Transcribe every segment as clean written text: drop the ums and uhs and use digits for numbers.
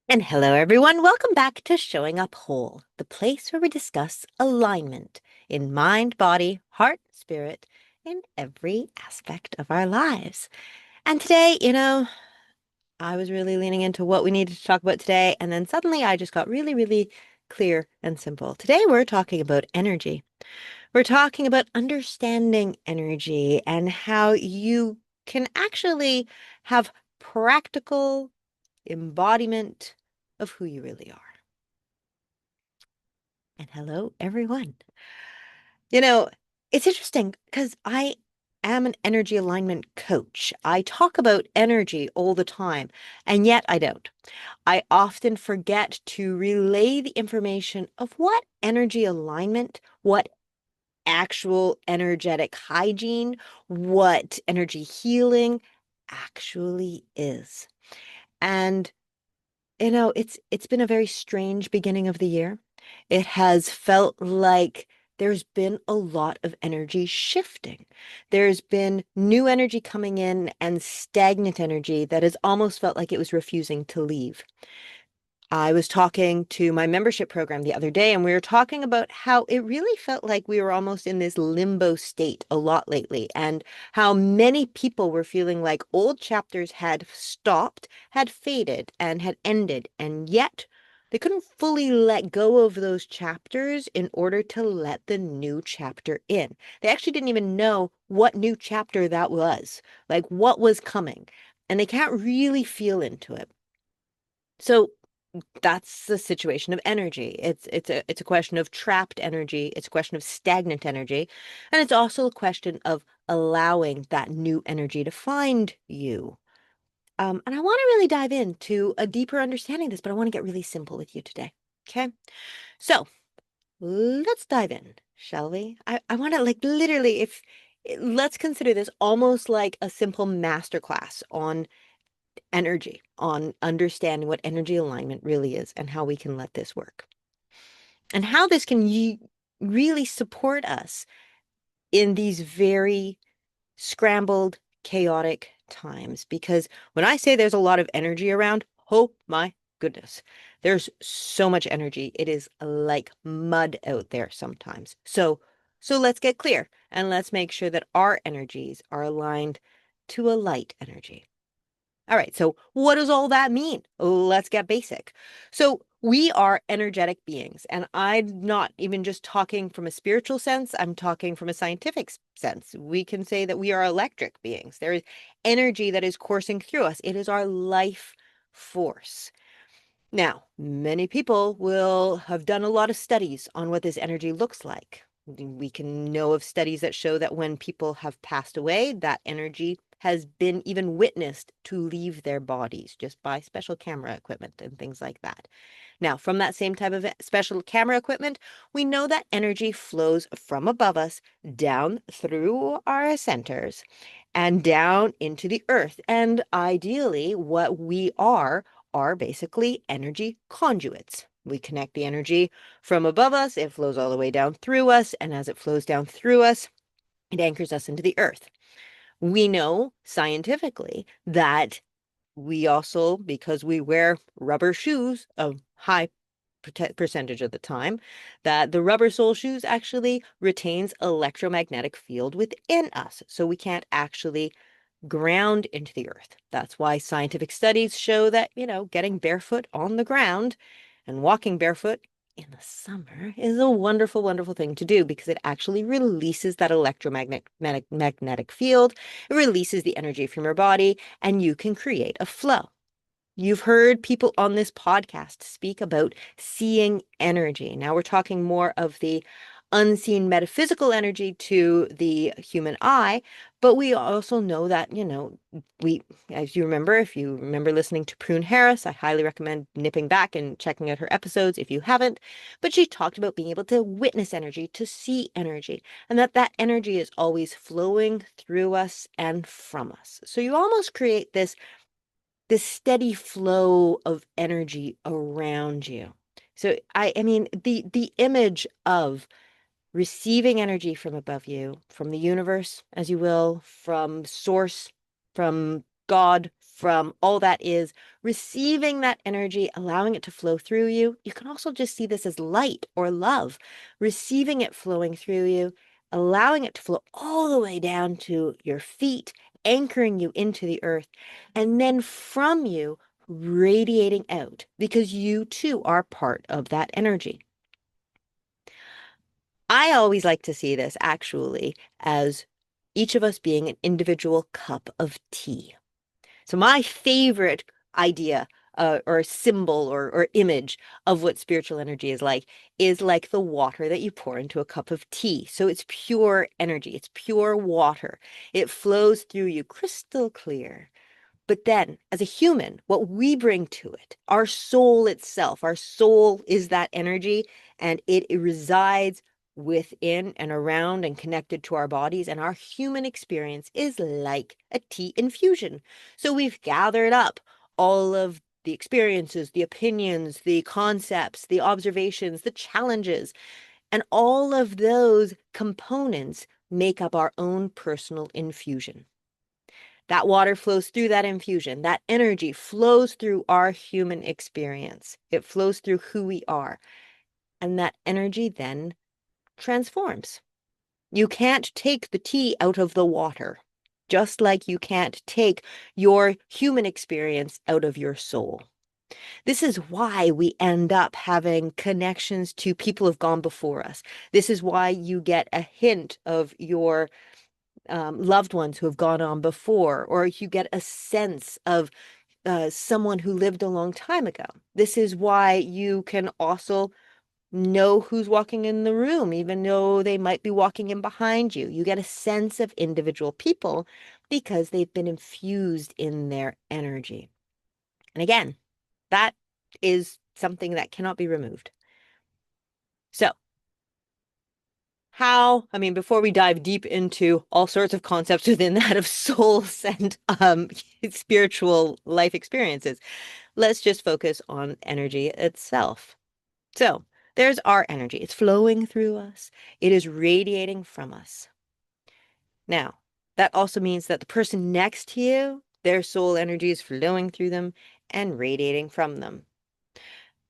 And hello, everyone. Welcome back to Showing Up Whole, the place where we discuss alignment in mind, body, heart, spirit, in every aspect of our lives. And today, I was really leaning into what we needed to talk about today, and then suddenly I just got really, really clear and simple. Today, we're talking about energy. We're talking about understanding energy and how you can actually have practical embodiment of who you really are. And hello, everyone. You know, it's interesting because I am an energy alignment coach. I talk about energy all the time, and yet I don't. I often forget to relay the information of what energy alignment, what actual energetic hygiene, what energy healing actually is. And it's been a very strange beginning of the year. It has felt like there's been a lot of energy shifting. There's been new energy coming in and stagnant energy that has almost felt like it was refusing to leave. I was talking to my membership program the other day, and we were talking about how it really felt like we were almost in this limbo state a lot lately, and how many people were feeling like old chapters had stopped, had faded, and had ended, and yet they couldn't fully let go of those chapters in order to let the new chapter in. They actually didn't even know what new chapter that was, like what was coming, and they can't really feel into it. So that's the situation of energy. It's a question of trapped energy. It's a question of stagnant energy. And it's also a question of allowing that new energy to find you. And I want to really dive into a deeper understanding of this, but I want to get really simple with you today. Okay. So let's dive in, shall we? I want to like literally, if let's consider this almost like a simple masterclass on energy, on understanding what energy alignment really is and how we can let this work. And how this can really support us in these very scrambled, chaotic times. Because when I say there's a lot of energy around, oh my goodness, there's so much energy. It is like mud out there sometimes. So let's get clear and let's make sure that our energies are aligned to a light energy. All right, so what does all that mean? Let's get basic. So we are energetic beings, and I'm not even just talking from a spiritual sense, I'm talking from a scientific sense. We can say that we are electric beings. There is energy that is coursing through us. It is our life force. Now, many people will have done a lot of studies on what this energy looks like. We can know of studies that show that when people have passed away, that energy has been even witnessed to leave their bodies just by special camera equipment and things like that. Now, from that same type of special camera equipment, we know that energy flows from above us down through our centers and down into the earth. And ideally, what we are basically energy conduits. We connect the energy from above us, it flows all the way down through us, and as it flows down through us, it anchors us into the earth. We know scientifically that we also, because we wear rubber shoes a high percentage of the time, that the rubber sole shoes actually retains electromagnetic field within us. So we can't actually ground into the earth. That's why scientific studies show that, getting barefoot on the ground and walking barefoot in the summer is a wonderful, wonderful thing to do because it actually releases that electromagnetic field. It releases the energy from your body and you can create a flow. You've heard people on this podcast speak about seeing energy. Now we're talking more of the unseen metaphysical energy to the human eye, but we also know that, as you remember, if you remember listening to Prune Harris, I highly recommend nipping back and checking out her episodes if you haven't. But she talked about being able to witness energy, to see energy, and that energy is always flowing through us and from us. So you almost create this steady flow of energy around you. So I mean the image of receiving energy from above you, from the universe, as you will, from source, from God, from all that is, receiving that energy, allowing it to flow through you. You can also just see this as light or love, receiving it flowing through you, allowing it to flow all the way down to your feet, anchoring you into the earth, and then from you, radiating out because you too are part of that energy. I always like to see this actually as each of us being an individual cup of tea. So my favorite idea or symbol or image of what spiritual energy is like the water that you pour into a cup of tea. So it's pure energy. It's pure water. It flows through you crystal clear. But then, as a human, what we bring to it, our soul itself, our soul is that energy, and it resides within and around and connected to our bodies. And our human experience is like a tea infusion. So we've gathered up all of the experiences, the opinions, the concepts, the observations, the challenges, and all of those components make up our own personal infusion. That water flows through that infusion. That energy flows through our human experience. It flows through who we are. And that energy then transforms. You can't take the tea out of the water, just like you can't take your human experience out of your soul. This is why we end up having connections to people who've gone before us. This is why you get a hint of your loved ones who have gone on before, or you get a sense of someone who lived a long time ago. This is why you can also know who's walking in the room, even though they might be walking in behind you. You get a sense of individual people because they've been infused in their energy. And again, that is something that cannot be removed. So, before we dive deep into all sorts of concepts within that of souls and spiritual life experiences, let's just focus on energy itself. So there's our energy. It's flowing through us. It is radiating from us. Now, that also means that the person next to you, their soul energy is flowing through them and radiating from them.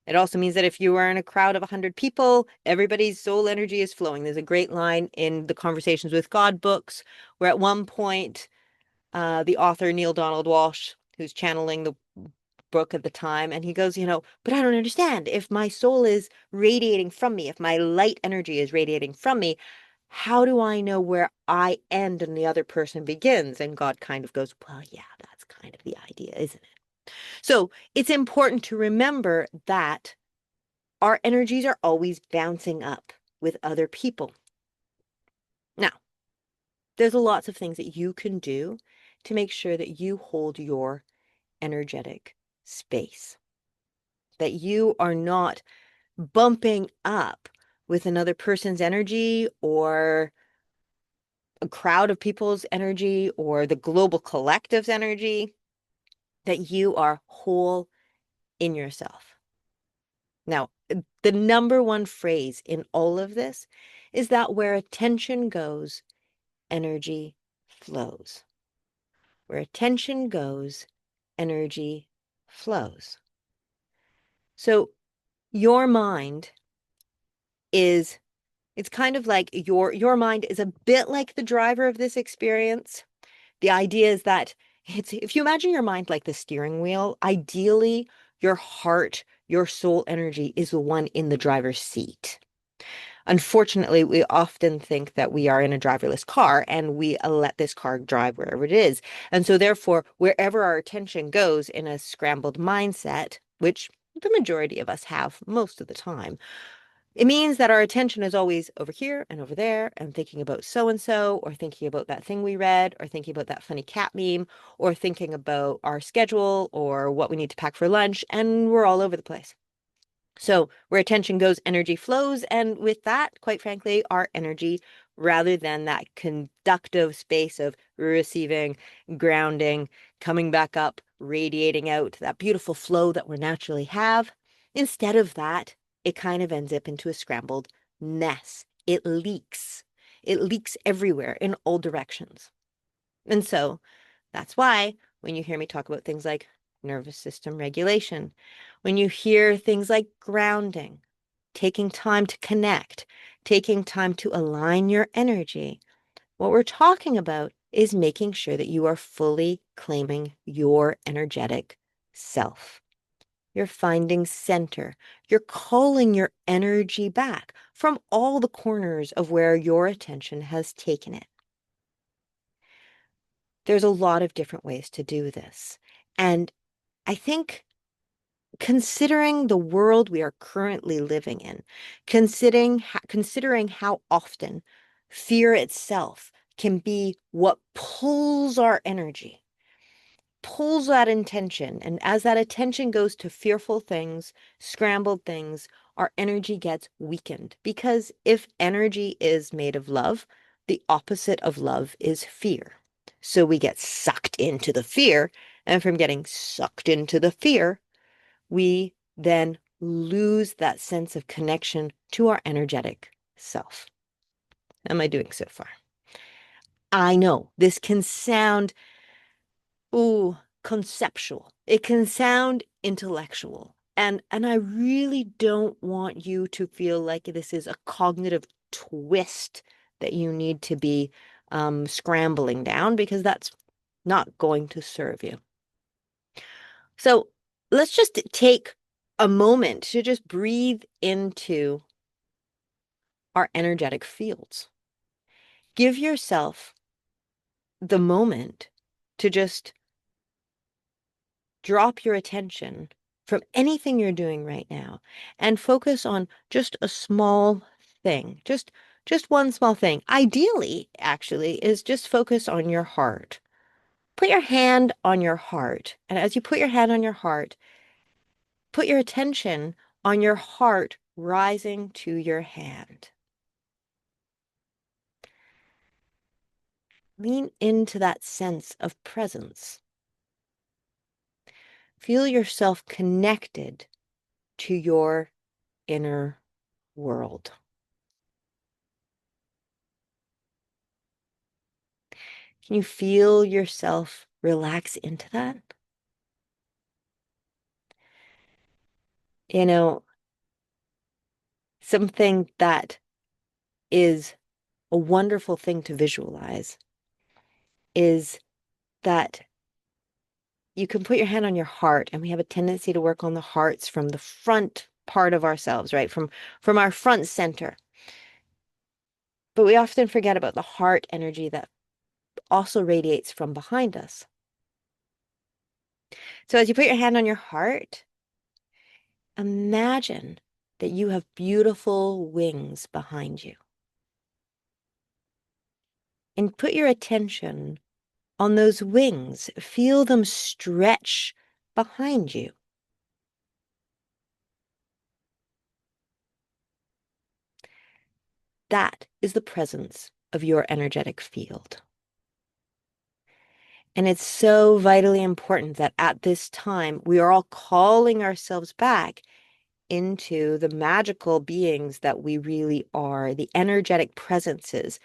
It also means that if you are in a crowd of 100 people, everybody's soul energy is flowing. There's a great line in the Conversations with God books where at one point, the author, Neil Donald Walsh, who's channeling the book at the time, and he goes, but I don't understand. If my soul is radiating from me, if my light energy is radiating from me, how do I know where I end and the other person begins? And God kind of goes, well, yeah, that's kind of the idea, isn't it? So it's important to remember that our energies are always bouncing up with other people. Now, there's lots of things that you can do to make sure that you hold your energetic space, that you are not bumping up with another person's energy or a crowd of people's energy or the global collective's energy, that you are whole in yourself. Now, the number one phrase in all of this is that where attention goes, energy flows. Where attention goes, energy flows. So your mind it's kind of like your mind is a bit like the driver of this experience. The idea is that if you imagine your mind like the steering wheel, ideally your heart, your soul energy is the one in the driver's seat. Unfortunately, we often think that we are in a driverless car and we let this car drive wherever it is. And so therefore, wherever our attention goes in a scrambled mindset, which the majority of us have most of the time, it means that our attention is always over here and over there and thinking about so-and-so, or thinking about that thing we read, or thinking about that funny cat meme, or thinking about our schedule or what we need to pack for lunch, and we're all over the place. So where attention goes, energy flows. And with that, quite frankly, our energy, rather than that conductive space of receiving, grounding, coming back up, radiating out, that beautiful flow that we naturally have, instead of that, it kind of ends up into a scrambled mess. It leaks. It leaks everywhere in all directions. And so that's why when you hear me talk about things like nervous system regulation, when you hear things like grounding, taking time to connect, taking time to align your energy, what we're talking about is making sure that you are fully claiming your energetic self. You're finding center. You're calling your energy back from all the corners of where your attention has taken it. There's a lot of different ways to do this. And I think considering the world we are currently living in, considering how often fear itself can be what pulls our energy, pulls that intention. And as that attention goes to fearful things, scrambled things, our energy gets weakened. Because if energy is made of love, the opposite of love is fear. So we get sucked into the fear. And from getting sucked into the fear, we then lose that sense of connection to our energetic self. How am I doing so far? I know this can sound, ooh, conceptual. It can sound intellectual. And I really don't want you to feel like this is a cognitive twist that you need to be scrambling down, because that's not going to serve you. So let's just take a moment to just breathe into our energetic fields. Give yourself the moment to just drop your attention from anything you're doing right now and focus on just a small thing, just one small thing. Ideally, actually, is just focus on your heart. Put your hand on your heart. And as you put your hand on your heart, put your attention on your heart rising to your hand. Lean into that sense of presence. Feel yourself connected to your inner world. Can you feel yourself relax into that? You know, something that is a wonderful thing to visualize is that you can put your hand on your heart, and we have a tendency to work on the hearts from the front part of ourselves, right? From our front center. But we often forget about the heart energy that also radiates from behind us. So as you put your hand on your heart, imagine that you have beautiful wings behind you. And put your attention on those wings. Feel them stretch behind you. That is the presence of your energetic field. And it's so vitally important that at this time, we are all calling ourselves back into the magical beings that we really are, the energetic presences,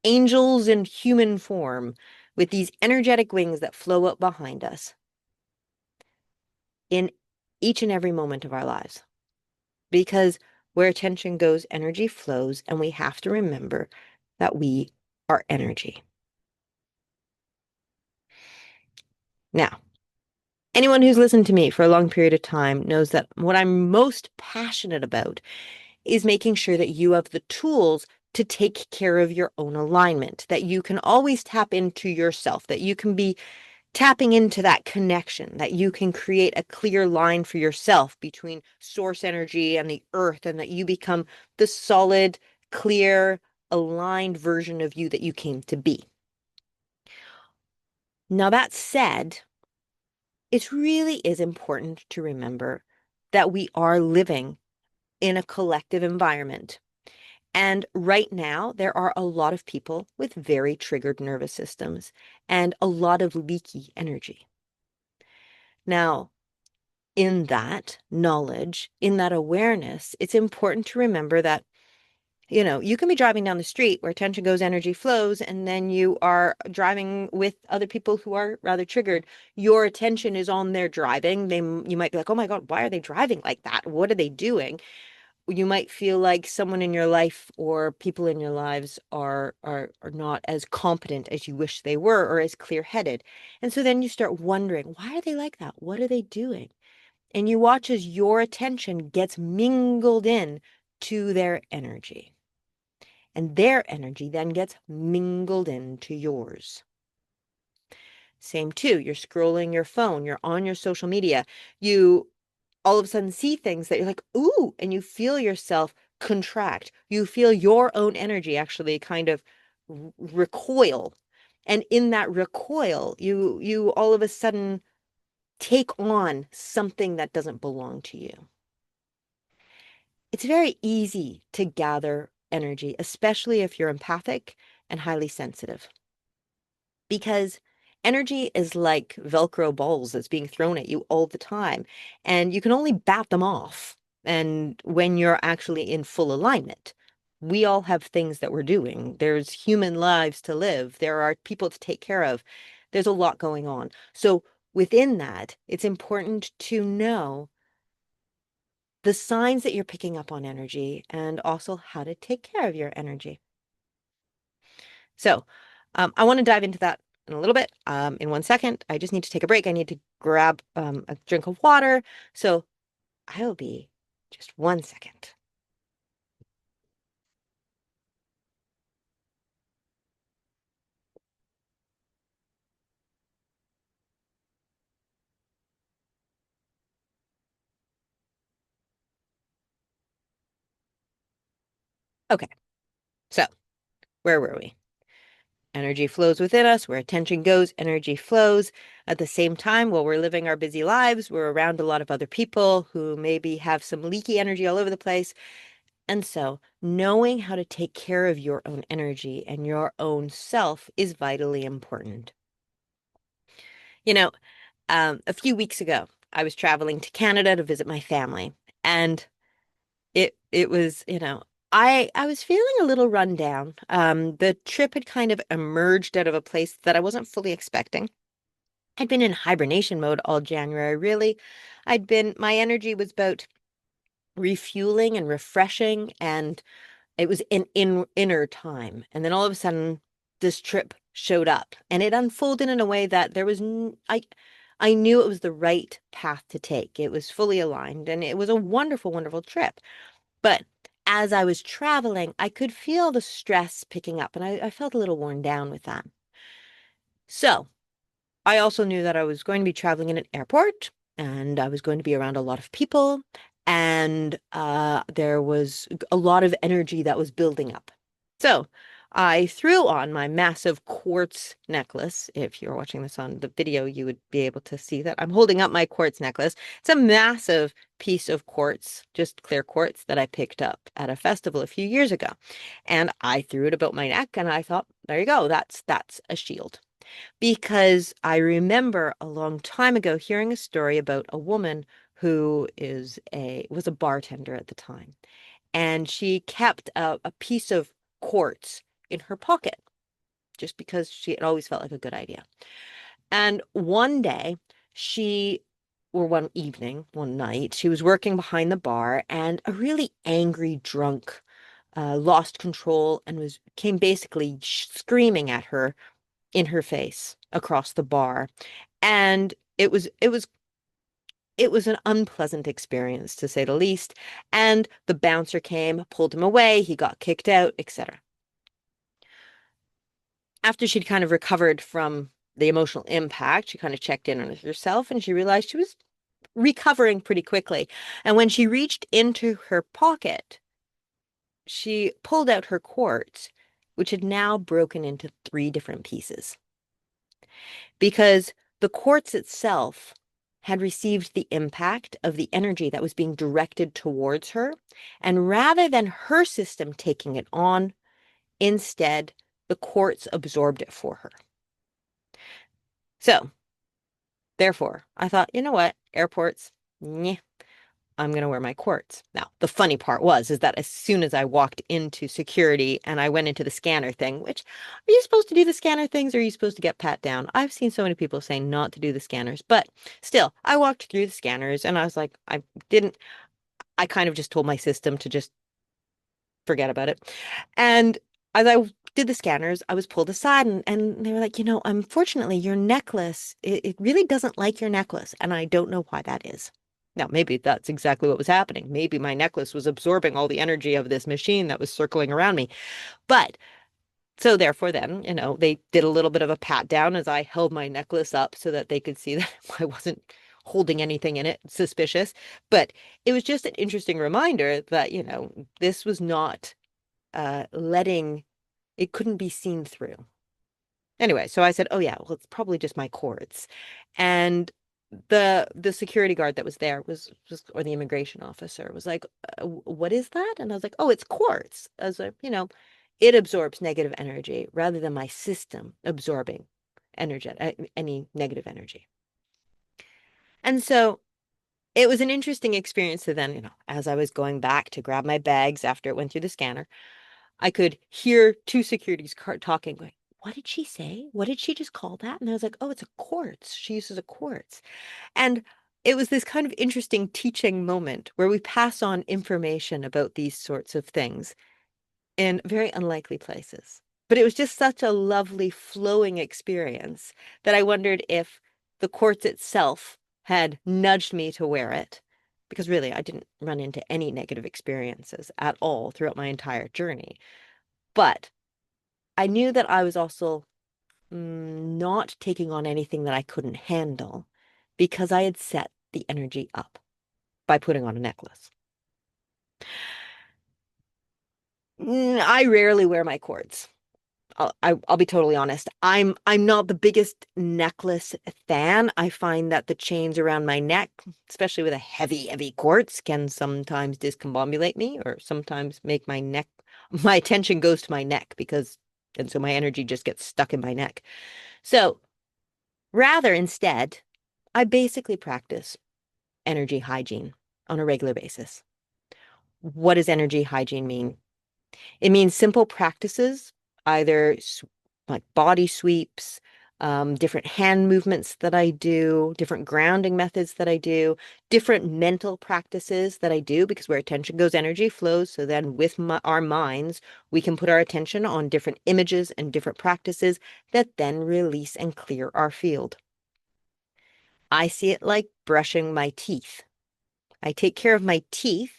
angels in human form with these energetic wings that flow up behind us in each and every moment of our lives. Because where attention goes, energy flows, and we have to remember that we are energy. Now, anyone who's listened to me for a long period of time knows that what I'm most passionate about is making sure that you have the tools to take care of your own alignment, that you can always tap into yourself, that you can be tapping into that connection, that you can create a clear line for yourself between source energy and the earth, and that you become the solid, clear, aligned version of you that you came to be. Now, that said, it really is important to remember that we are living in a collective environment. And right now, there are a lot of people with very triggered nervous systems and a lot of leaky energy. Now, in that knowledge, in that awareness, it's important to remember that You can be driving down the street where attention goes, energy flows, and then you are driving with other people who are rather triggered. Your attention is on their driving. You might be like, "Oh my God, why are they driving like that? What are they doing?" You might feel like someone in your life or people in your lives are not as competent as you wish they were or as clear-headed. And so then you start wondering, why are they like that? What are they doing? And you watch as your attention gets mingled in to their energy. And their energy then gets mingled into yours. Same too, you're scrolling your phone, you're on your social media, you all of a sudden see things that you're like, ooh, and you feel yourself contract. You feel your own energy actually kind of recoil. And in that recoil, you all of a sudden take on something that doesn't belong to you. It's very easy to gather energy, especially if you're empathic and highly sensitive, because energy is like Velcro balls that's being thrown at you all the time, and you can only bat them off. And when you're actually in full alignment, we all have things that we're doing. There's human lives to live. There are people to take care of. There's a lot going on. So within that, it's important to know the signs that you're picking up on energy and also how to take care of your energy. So I want to dive into that in a little bit. In 1 second, I just need to take a break. I need to grab a drink of water. So I will be just 1 second. Okay, so where were we? Energy flows within us. Where attention goes, energy flows. At the same time, while we're living our busy lives, we're around a lot of other people who maybe have some leaky energy all over the place. And so, knowing how to take care of your own energy and your own self is vitally important. You know, a few weeks ago, I was traveling to Canada to visit my family, and it was, I was feeling a little run down. The trip had kind of emerged out of a place that I wasn't fully expecting. I'd been in hibernation mode all January, really. My energy was about refueling and refreshing, and it was an inner time. And then all of a sudden, this trip showed up, and it unfolded in a way that I knew it was the right path to take. It was fully aligned, and it was a wonderful, wonderful trip. But as I was traveling, I could feel the stress picking up, and I felt a little worn down with that. So I also knew that I was going to be traveling in an airport, and I was going to be around a lot of people, and there was a lot of energy that was building up. So I threw on my massive quartz necklace. If you're watching this on the video, you would be able to see that I'm holding up my quartz necklace. It's a massive piece of quartz, just clear quartz that I picked up at a festival a few years ago. And I threw it about my neck, and I thought, there you go, that's a shield. Because I remember a long time ago hearing a story about a woman who was a bartender at the time, and she kept a piece of quartz in her pocket just because it always felt like a good idea. And one day, she, or one evening, one night, she was working behind the bar, and a really angry drunk lost control and came basically screaming at her in her face across the bar. And it was an unpleasant experience, to say the least. And the bouncer came, pulled him away, he got kicked out, etc. After she'd kind of recovered from the emotional impact, she kind of checked in on herself, and she realized she was recovering pretty quickly. And when she reached into her pocket, she pulled out her quartz, which had now broken into three different pieces, because the quartz itself had received the impact of the energy that was being directed towards her. And rather than her system taking it on, instead, the quartz absorbed it for her. So, therefore, I thought, you know what? Airports, nyeh. I'm going to wear my quartz. Now, the funny part is that as soon as I walked into security and I went into the scanner thing, which are you supposed to do the scanner things or are you supposed to get pat down? I've seen so many people saying not to do the scanners, but still, I walked through the scanners and I was like, didn't, I kind of just told my system to just forget about it. And as I did the scanners, I was pulled aside and they were like, unfortunately, your necklace, it really doesn't like your necklace. And I don't know why that is. Now, maybe that's exactly what was happening. Maybe my necklace was absorbing all the energy of this machine that was circling around me. But so therefore then, they did a little bit of a pat down as I held my necklace up so that they could see that I wasn't holding anything in it suspicious. But it was just an interesting reminder that, this was not letting it couldn't be seen through. Anyway, so I said, "Oh yeah, well it's probably just my cords." And the security guard that was there was or the immigration officer was like, "What is that?" And I was like, "Oh, it's quartz." I was like, it absorbs negative energy rather than my system absorbing any negative energy. And so it was an interesting experience to then, as I was going back to grab my bags after it went through the scanner, I could hear two securities talking, going, "What did she say? What did she just call that?" And I was like, "Oh, it's a quartz. She uses a quartz." And it was this kind of interesting teaching moment where we pass on information about these sorts of things in very unlikely places. But it was just such a lovely flowing experience that I wondered if the quartz itself had nudged me to wear it. Because really, I didn't run into any negative experiences at all throughout my entire journey. But I knew that I was also not taking on anything that I couldn't handle because I had set the energy up by putting on a necklace. I rarely wear my cords. I'll be totally honest. I'm not the biggest necklace fan. I find that the chains around my neck, especially with a heavy quartz, can sometimes discombobulate me or sometimes make my attention goes to my neck and so my energy just gets stuck in my neck. So rather instead, I basically practice energy hygiene on a regular basis. What does energy hygiene mean? It means simple practices, either like body sweeps, different hand movements that I do, different grounding methods that I do, different mental practices that I do, because where attention goes, energy flows. So then with our minds, we can put our attention on different images and different practices that then release and clear our field. I see it like brushing my teeth. I take care of my teeth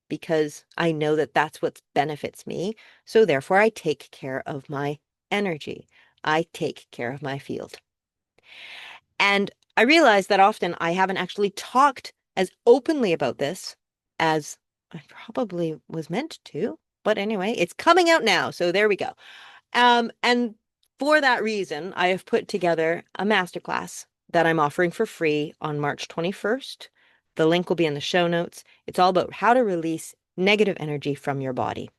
because I know that that's what benefits me. So therefore, I take care of my energy. I take care of my field. And I realize that often I haven't actually talked as openly about this as I probably was meant to. But anyway, it's coming out now. So there we go. And for that reason, I have put together a masterclass that I'm offering for free on March 21st. The link will be in the show notes. It's all about how to release negative energy from your body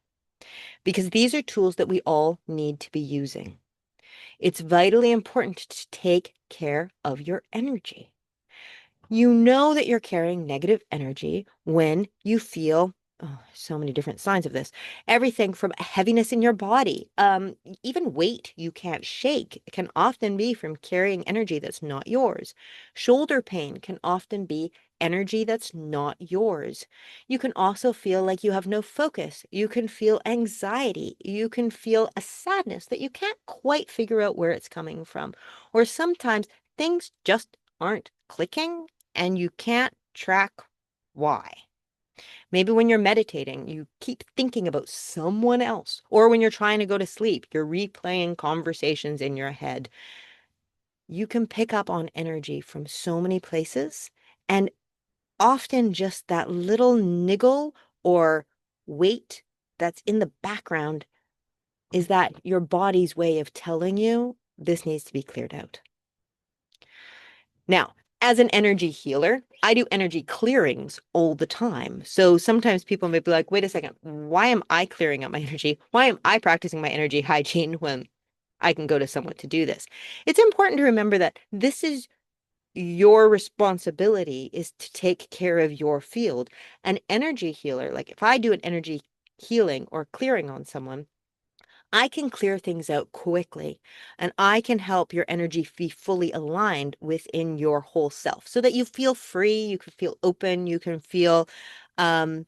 because these are tools that we all need to be using. It's vitally important to take care of your energy. You know that you're carrying negative energy when you feel so many different signs of this. Everything from heaviness in your body, even weight you can't shake can often be from carrying energy that's not yours. Shoulder pain can often be energy that's not yours. You can also feel like you have no focus. You can feel anxiety. You can feel a sadness that you can't quite figure out where it's coming from. Or sometimes things just aren't clicking and you can't track why. Maybe when you're meditating, you keep thinking about someone else. Or when you're trying to go to sleep, you're replaying conversations in your head. You can pick up on energy from so many places. And often just that little niggle or weight that's in the background is that your body's way of telling you this needs to be cleared out. Now, as an energy healer, I do energy clearings all the time. So sometimes people may be like, wait a second, why am I clearing up my energy? Why am I practicing my energy hygiene when I can go to someone to do this? It's important to remember that this is your responsibility is to take care of your field. An energy healer, like if I do an energy healing or clearing on someone, I can clear things out quickly and I can help your energy be fully aligned within your whole self so that you feel free, you can feel open, you can feel um,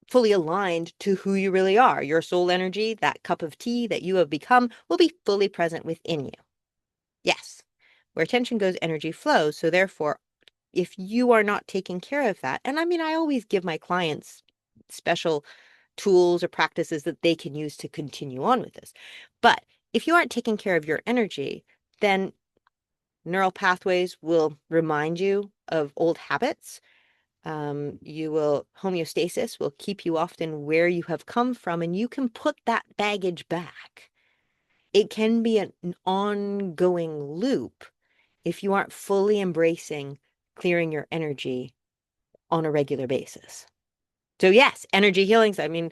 fully aligned to who you really are. Your soul energy, that cup of tea that you have become, will be fully present within you. Yes, where attention goes, energy flows. So therefore, if you are not taking care of that, and I mean, I always give my clients special tools or practices that they can use to continue on with this. But if you aren't taking care of your energy, then neural pathways will remind you of old habits. You will, homeostasis will keep you often where you have come from, and you can put that baggage back. It can be an ongoing loop if you aren't fully embracing clearing your energy on a regular basis. So yes, energy healings. I mean,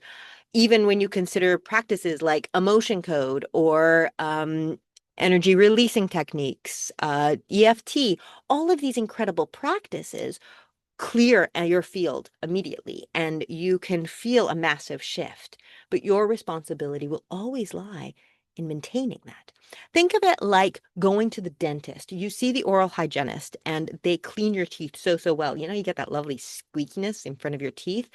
even when you consider practices like emotion code or energy releasing techniques, EFT, all of these incredible practices clear your field immediately and you can feel a massive shift. But your responsibility will always lie in maintaining that. Think of it like going to the dentist. You see the oral hygienist and they clean your teeth so well. You know, you get that lovely squeakiness in front of your teeth.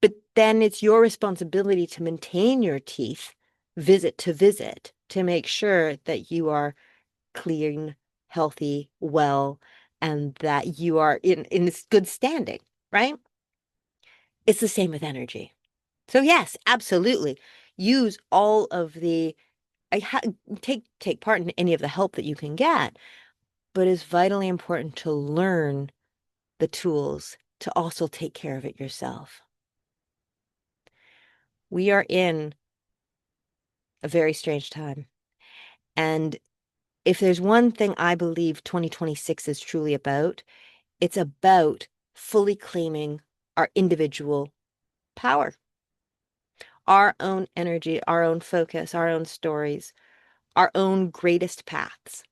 But then it's your responsibility to maintain your teeth visit to visit to make sure that you are clean, healthy, well, and that you are in this good standing, right? It's the same with energy. So yes, absolutely. Use all of the I ha take part in any of the help that you can get, but it's vitally important to learn the tools to also take care of it yourself. We are in a very strange time. And if there's one thing I believe 2026 is truly about, it's about fully claiming our individual power, our own energy, our own focus, our own stories, our own greatest paths.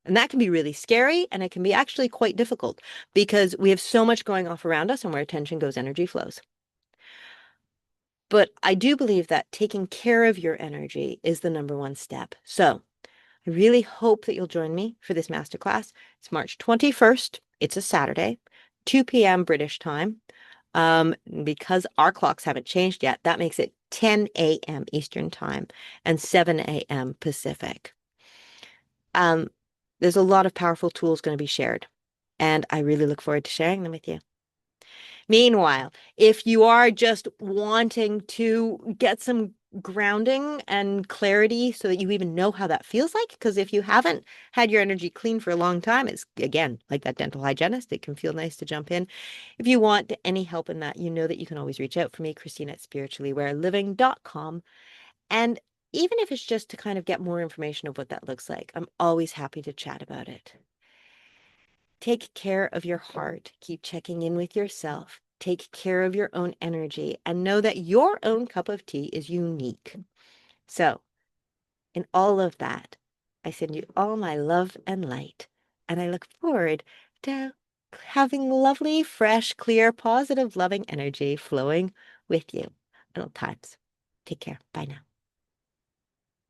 And that can be really scary and it can be actually quite difficult because we have so much going off around us and where attention goes, energy flows. But I do believe that taking care of your energy is the number one step. So I really hope that you'll join me for this masterclass. It's March 21st. It's a Saturday, 2 p.m. British time. Because our clocks haven't changed yet, that makes it 10 a.m. Eastern time and 7 a.m. Pacific. Um, there's a lot of powerful tools going to be shared, and I really look forward to sharing them with you. Meanwhile, if you are just wanting to get some grounding and clarity so that you even know how that feels like, because if you haven't had your energy clean for a long time, it's again like that dental hygienist, it can feel nice to jump in. If you want any help in that, you know that you can always reach out for me, Christina at spirituallywareliving.com. And even if it's just to kind of get more information of what that looks like, I'm always happy to chat about it. Take care of your heart. Keep checking in with yourself. Take care of your own energy and know that your own cup of tea is unique. So, in all of that, I send you all my love and light. And I look forward to having lovely, fresh, clear, positive, loving energy flowing with you at all times. Take care. Bye now.